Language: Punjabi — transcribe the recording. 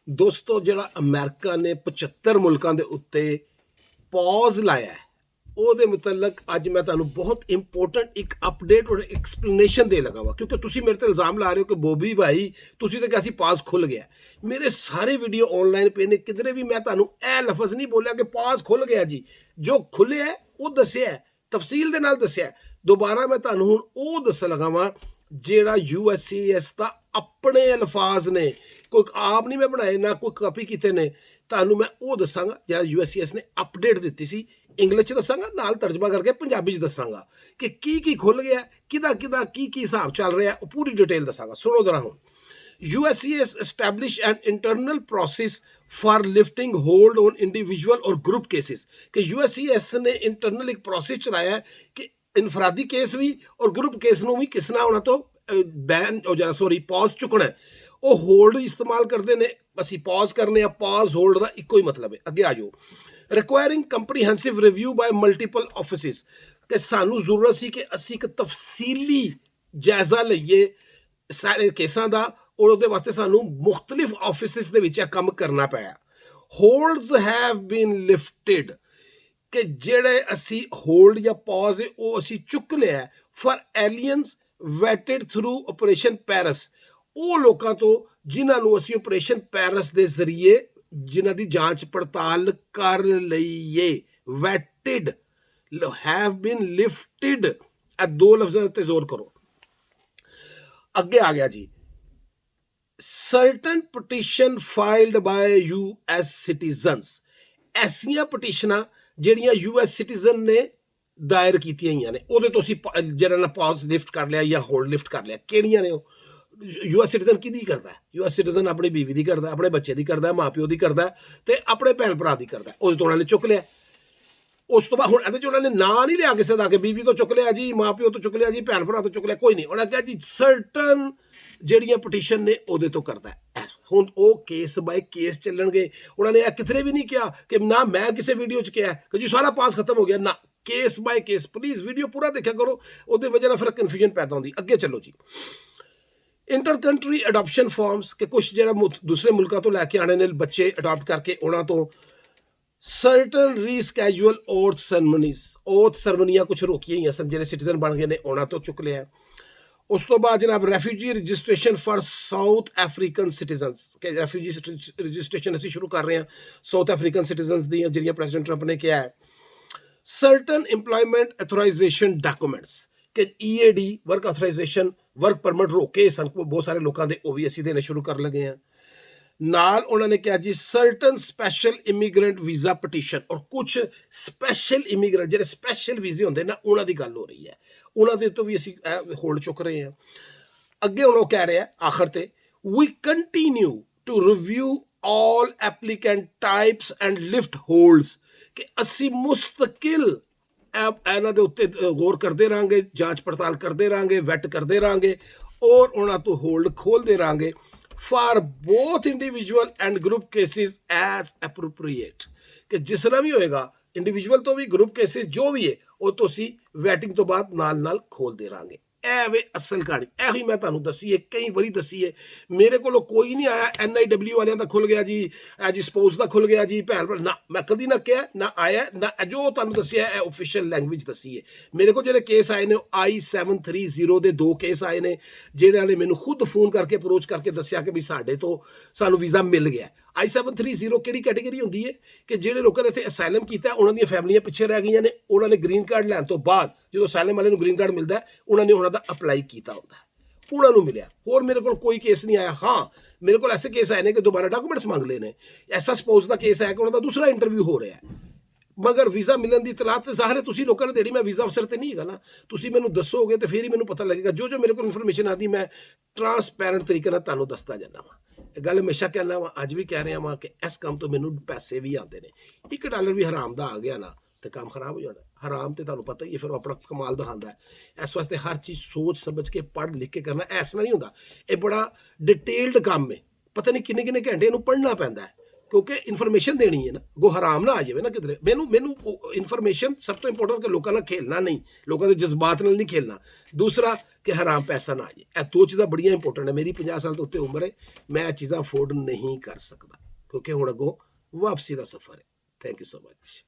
ਦੋਸਤੋ ਜਿਹੜਾ ਅਮਰੀਕਾ ਨੇ 75 ਮੁਲਕਾਂ ਦੇ ਉੱਤੇ ਪੌਜ਼ ਲਾਇਆ ਹੈ ਉਹਦੇ ਮੁਤਲਕ ਅੱਜ ਮੈਂ ਤੁਹਾਨੂੰ ਬਹੁਤ ਇੰਪੋਰਟੈਂਟ ਇੱਕ ਅਪਡੇਟ ਔਰ ਐਕਸਪਲੇਨੇਸ਼ਨ ਦੇ ਲਗਾ ਵਾ ਕਿਉਂਕਿ ਤੁਸੀਂ ਮੇਰੇ ਤੇ ਇਲਜ਼ਾਮ ਲਾ ਰਹੇ ਹੋ ਕਿ ਬੋਬੀ ਭਾਈ ਤੁਸੀਂ ਤਾਂ ਕਿਹਾ ਸੀ ਪਾਸ ਖੁੱਲ ਗਿਆ। ਮੇਰੇ ਸਾਰੇ ਵੀਡੀਓ ਆਨਲਾਈਨ ਪਏ ਨੇ, ਕਿਧਰੇ ਵੀ ਮੈਂ ਤੁਹਾਨੂੰ ਇਹ ਲਫ਼ਜ਼ ਨਹੀਂ ਬੋਲਿਆ ਕਿ ਪਾਸ ਖੁੱਲ ਗਿਆ ਜੀ। ਜੋ ਖੁੱਲਿਆ ਉਹ ਦੱਸਿਆ, ਤਫਸੀਲ ਦੇ ਨਾਲ ਦੱਸਿਆ। ਦੁਬਾਰਾ ਮੈਂ ਤੁਹਾਨੂੰ ਹੁਣ ਉਹ ਦੱਸਣ ਲਗਾ ਵਾਂ ਜਿਹੜਾ USCIS ਦਾ ਆਪਣੇ ਅਲਫਾਜ਼ ਨੇ, ਕੋਈ ਆਪ ਨਹੀਂ ਮੈਂ ਬਣਾਏ ਨਾ ਕੋਈ ਕਾਪੀ ਕੀਤੇ ਨੇ। ਤੁਹਾਨੂੰ ਮੈਂ ਉਹ ਦੱਸਾਂਗਾ ਜਿਹੜਾ USCIS ਨੇ ਅਪਡੇਟ ਦਿੱਤੀ ਸੀ, ਇੰਗਲਿਸ਼ 'ਚ ਦੱਸਾਂਗਾ, ਨਾਲ ਤਰਜਮਾ ਕਰਕੇ ਪੰਜਾਬੀ 'ਚ ਦੱਸਾਂਗਾ ਕਿ ਕੀ ਖੁੱਲ ਗਿਆ, ਕਿਹਦਾ ਕੀ ਹਿਸਾਬ ਚੱਲ ਰਿਹਾ, ਉਹ ਪੂਰੀ ਡਿਟੇਲ ਦੱਸਾਂਗਾ। ਸੁਣੋ ਜ਼ਰਾ ਹੁਣ। USCIS establish an internal process for lifting hold on individual or group cases कि USCIS ने इंटरनल एक प्रोसेस चलाया है कि इनफरादी केस भी और ग्रुप केस ਨੂੰ ਵੀ ਕਿਸ ਨਾਲ ਉਹਨਾਂ ਤੋਂ ਬੈਨ ਹੋ ਜਾਣਾ, ਸੌਰੀ ਪੌਜ਼ ਚੁੱਕਣਾ ਹੈ। ਉਹ ਹੋਲਡ ਇਸਤੇਮਾਲ ਕਰਦੇ ਨੇ, ਅਸੀਂ ਪੌਜ਼ ਕਰਨੇ ਆ। ਪੌਜ਼ ਹੋਲਡ ਦਾ ਇੱਕੋ ਹੀ ਮਤਲਬ ਹੈ। ਅੱਗੇ ਆ ਜਾਓ। Requiring comprehensive review by multiple offices ਕਿ ਸਾਨੂੰ ਜ਼ਰੂਰਤ ਸੀ ਕਿ ਅਸੀਂ ਇੱਕ ਤਫਸੀਲੀ ਜਾਇਜ਼ਾ ਲਈਏ ਸਾਰੇ ਕੇਸਾਂ ਦਾ, ਔਰ ਉਹਦੇ ਵਾਸਤੇ ਸਾਨੂੰ ਮੁਖਤਲਿਫ ਆਫਿਸਿਸ ਦੇ ਵਿੱਚ ਇਹ ਕੰਮ ਕਰਨਾ ਪਿਆ। ਹੋਲਡਸ ਹੈਵ ਬੀਨ ਲਿਫਟਡ ਕਿ ਜਿਹੜੇ ਅਸੀਂ ਹੋਲਡ ਜਾਂ ਪੌਜ਼ ਉਹ ਅਸੀਂ ਚੁੱਕ ਲਿਆ for aliens vetted through operation Paris, ਉਹ ਲੋਕਾਂ ਤੋਂ ਜਿਨ੍ਹਾਂ ਨੂੰ ਅਸੀਂ ਆਪਰੇਸ਼ਨ ਪੈਰਿਸ ਦੇ ਜ਼ਰੀਏ ਜਿਨ੍ਹਾਂ ਦੀ ਜਾਂਚ ਪੜਤਾਲ ਕਰ ਲਈਏ। ਵੈਟਡ ਹੈਵ ਬੀਨ ਲਿਫਟਡ, ਇਹ ਦੋ ਲਫ਼ਜ਼ਾਂ ਉੱਤੇ ਜ਼ੋਰ ਕਰੋ। ਅੱਗੇ ਆ ਗਿਆ ਜੀ। certain petition filed by US citizens, ਐਸੀਆਂ ਪਟੀਸ਼ਨਾਂ ਜਿਹੜੀਆਂ US ਸਿਟੀਜ਼ਨ ਨੇ ਦਾਇਰ ਕੀਤੀਆਂ ਹੋਈਆਂ ਨੇ, ਉਹਦੇ ਤੋਂ ਅਸੀਂ ਜਿਹੜਾ ਨਾ ਪੌਜ਼ ਲਿਫਟ ਕਰ ਲਿਆ ਜਾਂ ਹੋਲਡ ਲਿਫਟ ਕਰ ਲਿਆ। ਕਿਹੜੀਆਂ ਨੇ ਉਹ? US ਸਿਟੀਜ਼ਨ ਕਿਹਦੀ ਕਰਦਾ? US ਸਿਟੀਜ਼ਨ ਆਪਣੀ ਬੀਵੀ ਦੀ ਕਰਦਾ, ਆਪਣੇ ਬੱਚੇ ਦੀ ਕਰਦਾ, ਮਾਂ ਪਿਓ ਦੀ ਕਰਦਾ ਤੇ ਆਪਣੇ ਭੈਣ ਭਰਾ ਦੀ ਕਰਦਾ। ਉਹਦੇ ਤੋਂ ਉਹਨਾਂ ਨੇ ਚੁੱਕ ਲਿਆ। ਉਸ ਤੋਂ ਬਾਅਦ ਹੁਣ ਇਹਦੇ 'ਚ ਉਹਨਾਂ ਨੇ ਨਾਂ ਨਹੀਂ ਲਿਆ ਕਿਸੇ ਦਾ ਕਿ ਬੀਵੀ ਤੋਂ ਚੁੱਕ ਲਿਆ ਜੀ, ਮਾਂ ਪਿਓ ਤੋਂ ਚੁੱਕ ਲਿਆ ਜੀ, ਭੈਣ ਭਰਾ ਤੋਂ ਚੁੱਕ ਲਿਆ, ਕੋਈ ਨਹੀਂ। ਉਹਨਾਂ ਕਿਹਾ ਜੀ ਸਰਟਨ ਜਿਹੜੀਆਂ ਪਟੀਸ਼ਨ ਨੇ ਉਹਦੇ ਤੋਂ ਕਰਦਾ। ਹੁਣ ਉਹ ਕੇਸ ਬਾਏ ਕੇਸ ਚੱਲਣਗੇ। ਉਹਨਾਂ ਨੇ ਇਹ ਕਿਧਰੇ ਵੀ ਨਹੀਂ ਕਿਹਾ ਕਿ ਨਾ ਮੈਂ ਕਿਸੇ ਵੀਡੀਓ 'ਚ ਕਿਹਾ ਕਿ ਜੀ ਸਾਰਾ ਪਾਸ ਖਤਮ ਹੋ ਗਿਆ, ਨਾ, case by case. Please video ਪੂਰਾ ਦੇਖਿਆ ਕਰੋ, ਉਹਦੇ ਵਜ੍ਹਾ ਨਾਲ ਫਿਰ ਕਨਫਿਊਜ਼ਨ ਪੈਦਾ ਹੁੰਦੀ। ਅੱਗੇ ਚੱਲੋ ਜੀ। ਇੰਟਰ ਕੰਟਰੀ ਅਡਾਪਸ਼ਨ ਫਾਰਮਸ ਕਿ ਕੁਛ ਜਿਹੜਾ ਦੂਸਰੇ ਮੁਲਕਾਂ ਤੋਂ ਲੈ ਕੇ ਆਣੇ ਨੇ ਬੱਚੇ ਅਡਾਪਟ ਕਰਕੇ, ਉਹਨਾਂ ਤੋਂ ਸਰਟਨ ਰੀਸਕੈਜੂਅਲ ਓਥ ਸੈਰਮਨੀਆਂ ਕੁਛ ਰੋਕੀਆਂ ਹੋਈਆਂ ਸਨ, ਜਿਹੜੇ ਸਿਟੀਜ਼ਨ ਬਣ ਗਏ ਨੇ ਉਹਨਾਂ ਤੋਂ ਚੁੱਕ ਲਿਆ। ਉਸ ਤੋਂ ਬਾਅਦ ਜਨਾਬ refugee registration for south African citizens ਕਿ ਰੈਫਿਊਜੀ ਰਜਿਸਟ੍ਰੇਸ਼ਨ ਅਸੀਂ ਸ਼ੁਰੂ ਕਰ ਰਹੇ ਹਾਂ ਸਾਊਥ ਅਫਰੀਕਨ ਸਿਟੀਜ਼ਨਸ ਦੀਆਂ, ਜਿਹੜੀਆਂ ਪ੍ਰੈਜ਼ੀਡੈਂਟ ਟਰੰਪ ਨੇ ਕਿਹਾ ਹੈ। ਸਰਟਨ ਇੰਪਲੋਇਮੈਂਟ ਅਥੋਰਾਈਜ਼ੇਸ਼ਨ ਡਾਕੂਮੈਂਟਸ ਕਿ EAD work authorisation work permit ਰੋਕੇ ਸਨ ਬਹੁਤ ਸਾਰੇ ਲੋਕਾਂ ਦੇ, ਉਹ ਵੀ ਅਸੀਂ ਦੇਣੇ ਸ਼ੁਰੂ ਕਰ ਲਗੇ ਹਾਂ। ਨਾਲ ਉਹਨਾਂ ਨੇ ਕਿਹਾ ਜੀ certain special immigrant visa petition, ਔਰ ਕੁਛ ਸਪੈਸ਼ਲ ਇਮੀਗ੍ਰੈਂਟ ਜਿਹੜੇ ਸਪੈਸ਼ਲ ਵੀਜ਼ੇ ਹੁੰਦੇ ਨਾ ਉਹਨਾਂ ਦੀ ਗੱਲ ਹੋ ਰਹੀ ਹੈ, ਉਹਨਾਂ ਦੇ ਤੋਂ ਵੀ ਅਸੀਂ ਹੋਲਡ ਚੁੱਕ ਰਹੇ ਹਾਂ। ਅੱਗੇ ਹੁਣ ਉਹ ਕਹਿ ਰਿਹਾ ਆਖਰ ਤੇ, we continue to review all applicant types and lift holds ਕਿ ਅਸੀਂ ਮੁਸਤਕਿਲ ਇਹਨਾਂ ਦੇ ਉੱਤੇ ਗੌਰ ਕਰਦੇ ਰਹਾਂਗੇ, ਜਾਂਚ ਪੜਤਾਲ ਕਰਦੇ ਰਹਾਂਗੇ, ਵੈਟ ਕਰਦੇ ਰਹਾਂਗੇ, ਔਰ ਉਹਨਾਂ ਤੋਂ ਹੋਲਡ ਖੋਲਦੇ ਰਹਾਂਗੇ for both individual and group cases as appropriate ਕਿ ਜਿਸ ਤਰ੍ਹਾਂ ਵੀ ਹੋਏਗਾ, ਇੰਡੀਵਿਜੂਅਲ ਤੋਂ ਵੀ ਗਰੁੱਪ ਕੇਸਿਸ ਜੋ ਵੀ ਹੈ ਉਹ ਤੋਂ ਅਸੀਂ ਵੈਟਿੰਗ ਤੋਂ ਬਾਅਦ ਨਾਲ ਖੋਲਦੇ ਰਹਾਂਗੇ। ਇਹ ਵੇ ਅਸਲ ਕਹਾਣੀ। ਇਹੋ ਹੀ ਮੈਂ ਤੁਹਾਨੂੰ ਦੱਸੀ ਹੈ, ਕਈ ਵਾਰੀ ਦੱਸੀ ਹੈ। ਮੇਰੇ ਕੋਲੋਂ ਕੋਈ ਨਹੀਂ ਆਇਆ NIW ਵਾਲਿਆਂ ਦਾ ਖੁੱਲ ਗਿਆ ਜੀ, ਜੀ ਸਪੋਜ਼ ਦਾ ਖੁੱਲ ਗਿਆ ਜੀ, ਭੈਣ ਭਰਾ, ਨਾ ਮੈਂ ਕਦੀ ਨਾ ਕਿਹਾ, ਨਾ ਆਇਆ, ਨਾ ਜੋ ਤੁਹਾਨੂੰ ਦੱਸਿਆ ਇਹ ਓਫੀਸ਼ੀਅਲ ਲੈਂਗੁਏਜ ਦੱਸੀ ਹੈ। ਮੇਰੇ ਕੋਲ ਜਿਹੜੇ ਕੇਸ ਆਏ ਨੇ I-730 ਦੇ 2 ਕੇਸ ਆਏ ਨੇ, ਜਿਹਨਾਂ ਨੇ ਮੈਨੂੰ ਖੁਦ ਫੋਨ ਕਰਕੇ ਅਪਰੋਚ ਕਰਕੇ ਦੱਸਿਆ ਕਿ ਵੀ ਸਾਨੂੰ ਵੀਜ਼ਾ ਮਿਲ ਗਿਆ। I-730 ਕਿਹੜੀ ਕੈਟੇਗਰੀ ਹੁੰਦੀ ਹੈ ਕਿ ਜਿਹੜੇ ਲੋਕਾਂ ਨੇ ਇੱਥੇ ਅਸਾਈਲਮ ਕੀਤਾ, ਉਹਨਾਂ ਦੀਆਂ ਫੈਮਲੀਆਂ ਪਿੱਛੇ ਰਹਿ ਗਈਆਂ ਨੇ, ਉਹਨਾਂ ਨੇ ਗ੍ਰੀਨ ਕਾਰਡ ਲੈਣ ਤੋਂ ਬਾਅਦ ਜਦੋਂ ਅਸਾਈਲਮ ਵਾਲੇ ਨੂੰ ਗ੍ਰੀਨ ਕਾਰਡ ਮਿਲਦਾ ਉਹਨਾਂ ਨੇ ਉਹਨਾਂ ਦਾ ਅਪਲਾਈ ਕੀਤਾ ਹੁੰਦਾ, ਉਹਨਾਂ ਨੂੰ ਮਿਲਿਆ। ਹੋਰ ਮੇਰੇ ਕੋਲ ਕੋਈ ਕੇਸ ਨਹੀਂ ਆਇਆ। ਹਾਂ, ਮੇਰੇ ਕੋਲ ਐਸੇ ਕੇਸ ਆਏ ਨੇ ਕਿ ਦੁਬਾਰਾ ਡਾਕੂਮੈਂਟਸ ਮੰਗ ਲਏ ਨੇ। ਐਸਾ ਸਪੋਜ਼ ਦਾ ਕੇਸ ਹੈ ਕਿ ਉਹਨਾਂ ਦਾ ਦੂਸਰਾ ਇੰਟਰਵਿਊ ਹੋ ਰਿਹਾ ਹੈ, ਮਗਰ ਵੀਜ਼ਾ ਮਿਲਣ ਦੀ ਇਤਲਾਹ ਤਾਂ ਜ਼ਾਹਿਰ ਹੈ ਤੁਸੀਂ ਲੋਕਾਂ ਨੇ ਦੇਣੀ। ਮੈਂ ਵੀਜ਼ਾ ਅਫਸਰ ਤੇ ਨਹੀਂ ਹੈਗਾ ਨਾ, ਤੁਸੀਂ ਮੈਨੂੰ ਦੱਸੋਗੇ ਤੇ ਫਿਰ ਹੀ ਮੈਨੂੰ ਪਤਾ ਲੱਗੇਗਾ। ਜੋ ਮੇਰੇ ਕੋਲ ਇਨਫੋਰਮੇਸ਼ਨ ਆਦੀ ਮੈਂ ਟਰਾਂਸਪੈਰੈਂਟ ਤਰੀਕੇ ਨਾਲ ਤੁਹਾਨੂੰ ਦੱਸਦਾ ਜਾਂਦਾ ਵਾਂ। ਇਹ ਗੱਲ ਹਮੇਸ਼ਾ ਕਹਿਣਾ ਵਾ, ਅੱਜ ਵੀ ਕਹਿ ਰਿਹਾ ਵਾਂ ਕਿ ਇਸ ਕੰਮ ਤੋਂ ਮੈਨੂੰ ਪੈਸੇ ਵੀ ਆਉਂਦੇ ਨੇ। $1 ਵੀ ਹਰਾਮ ਦਾ ਆ ਗਿਆ ਨਾ ਤੇ ਕੰਮ ਖਰਾਬ ਹੋ ਜਾਣਾ। ਹਰਾਮ ਤੇ ਤੁਹਾਨੂੰ ਪਤਾ ਹੀ ਹੈ, ਫਿਰ ਉਹ ਆਪਣਾ ਕਮਾਲ ਦਿਖਾਉਂਦਾ ਹੈ। ਇਸ ਵਾਸਤੇ ਹਰ ਚੀਜ਼ ਸੋਚ ਸਮਝ ਕੇ ਪੜ੍ਹ ਲਿਖ ਕੇ ਕਰਨਾ। ਐਸਾ ਨਹੀਂ ਹੁੰਦਾ, ਇਹ ਬੜਾ ਡਿਟੇਲਡ ਕੰਮ ਹੈ। ਪਤਾ ਨਹੀਂ ਕਿੰਨੇ ਘੰਟੇ ਇਹਨੂੰ ਪੜ੍ਹਨਾ ਪੈਂਦਾ ਹੈ। ਕਿਉਂਕਿ ਇਨਫੋਰਮੇਸ਼ਨ ਦੇਣੀ ਹੈ ਨਾ, ਅੱਗੋਂ ਹਰਾਮ ਨਾ ਆ ਜਾਵੇ ਨਾ ਕਿਧਰੇ। ਮੈਨੂੰ ਇਨਫੋਰਮੇਸ਼ਨ ਸਭ ਤੋਂ ਇੰਪੋਰਟੈਂਟ, ਕਿ ਲੋਕਾਂ ਨਾਲ ਖੇਲਣਾ ਨਹੀਂ, ਲੋਕਾਂ ਦੇ ਜਜ਼ਬਾਤ ਨਾਲ ਨਹੀਂ ਖੇਲਣਾ। ਦੂਸਰਾ ਕਿ ਹਰਾਮ ਪੈਸਾ ਨਾ ਆ ਜਾਏ। ਇਹ ਦੋ ਚੀਜ਼ਾਂ ਬੜੀਆਂ ਇੰਪੋਰਟੈਂਟ ਹੈ। ਮੇਰੀ 50 ਸਾਲ ਤੋਂ ਉੱਤੇ ਉਮਰ ਹੈ, ਮੈਂ ਇਹ ਚੀਜ਼ਾਂ ਅਫੋਰਡ ਨਹੀਂ ਕਰ ਸਕਦਾ, ਕਿਉਂਕਿ ਹੁਣ ਅੱਗੋਂ ਵਾਪਸੀ ਦਾ ਸਫ਼ਰ ਹੈ। Thank you so much.